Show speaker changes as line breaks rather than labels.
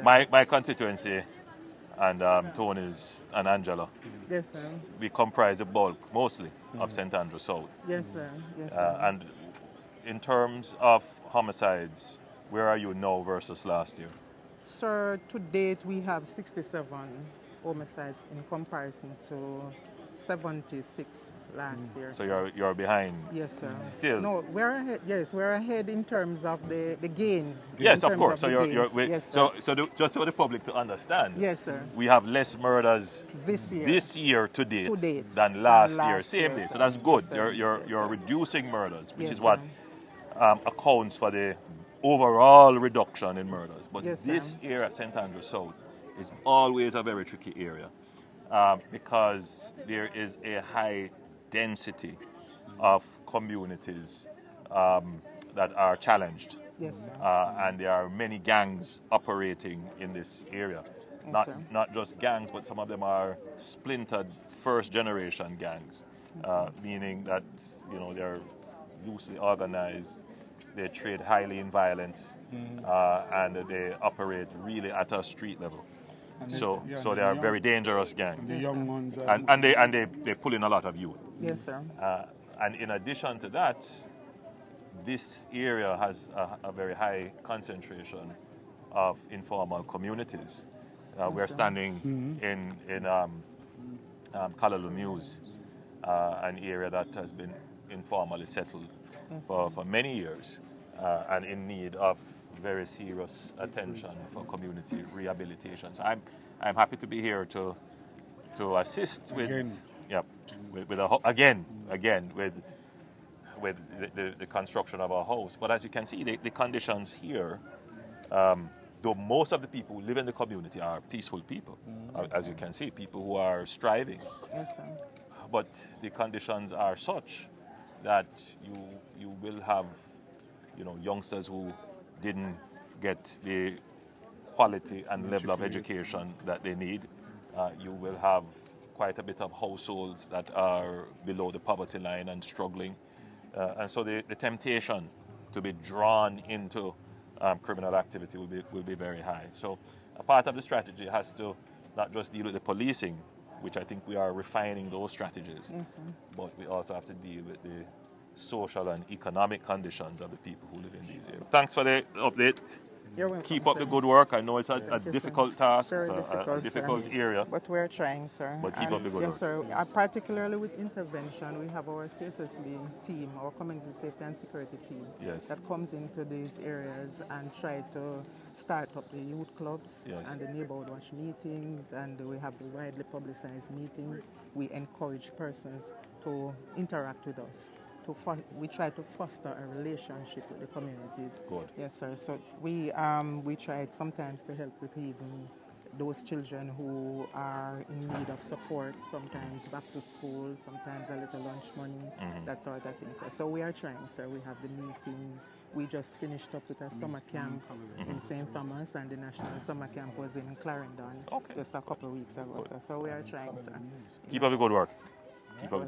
My constituency and Tony's and Angela,
Yes, sir.
we comprise the bulk mostly of St. Andrew South.
Yes, sir. Yes, sir.
And in terms of homicides, where are you now versus last year?
Sir, to date we have 67 homicides in comparison to 76 last year.
So you're behind.
Yes, sir.
Still.
No, we're ahead. Yes, we're ahead in terms of the gains.
Yes,
in
of
terms
course.
Of
So
the
you're
gains. Yes, sir.
just for the public to understand.
Yes, sir.
We have less murders
This year
to date,
than
last
last
year. Same
year,
day.
sir.
So that's good.
Yes, sir.
You're
Yes, sir.
reducing murders, which
Yes,
is what
sir.
accounts for the overall reduction in murders. But
Yes,
this
sir.
area, St. Andrew South, is always a very tricky area because there is a high density of communities that are challenged.
Yes, sir.
And there are many gangs operating in this area.
Yes, sir.
Not just gangs, but some of them are splintered first generation gangs, meaning that they're loosely organized, they trade highly in violence, and they operate really at a street level. So they are very dangerous gangs.
The young ones.
And they pull in a lot of youth.
Yes, sir.
And in addition to that, this area has a very high concentration of informal communities. We're standing in Callaloo Mews, an area that has been informally settled for many years and in need of very serious attention for community rehabilitation. So I'm happy to be here to assist with the construction of our house. But as you can see, the conditions here, though most of the people who live in the community are peaceful people, as you can see, people who are striving.
Yes, sir.
But the conditions are such that you will have youngsters who didn't get the quality and level of education that they need. You will have quite a bit of households that are below the poverty line and struggling. And so the temptation to be drawn into criminal activity will be very high. So a part of the strategy has to not just deal with the policing, which I think we are refining those strategies,
Yes, sir.
but we also have to deal with the social and economic conditions of the people who live in these areas. Thanks for the update.
You're welcome,
Keep up
sir.
the good work. I know it's a
Thank you, sir.
difficult task,
Very
it's a difficult
sir.
area.
But we're trying, sir.
But keep up the good
yes,
work.
sir. Particularly with intervention, we have our CSSB team, our Community Safety and Security team,
Yes.
that comes into these areas and try to start up the youth clubs
Yes.
and the neighborhood watch meetings, and we have the widely publicized meetings. We encourage persons to interact with us. We try to foster a relationship with the communities.
Good.
Yes, sir. So we tried sometimes to help with even those children who are in need of support, sometimes back to school, sometimes a little lunch money, that sort of thing, sir. So we are trying, sir. We have the meetings. We just finished up with a summer camp in St. Thomas, and the national summer camp was in Clarendon just a couple of weeks ago, sir. So we are trying, sir.
Keep up the good work. Keep up.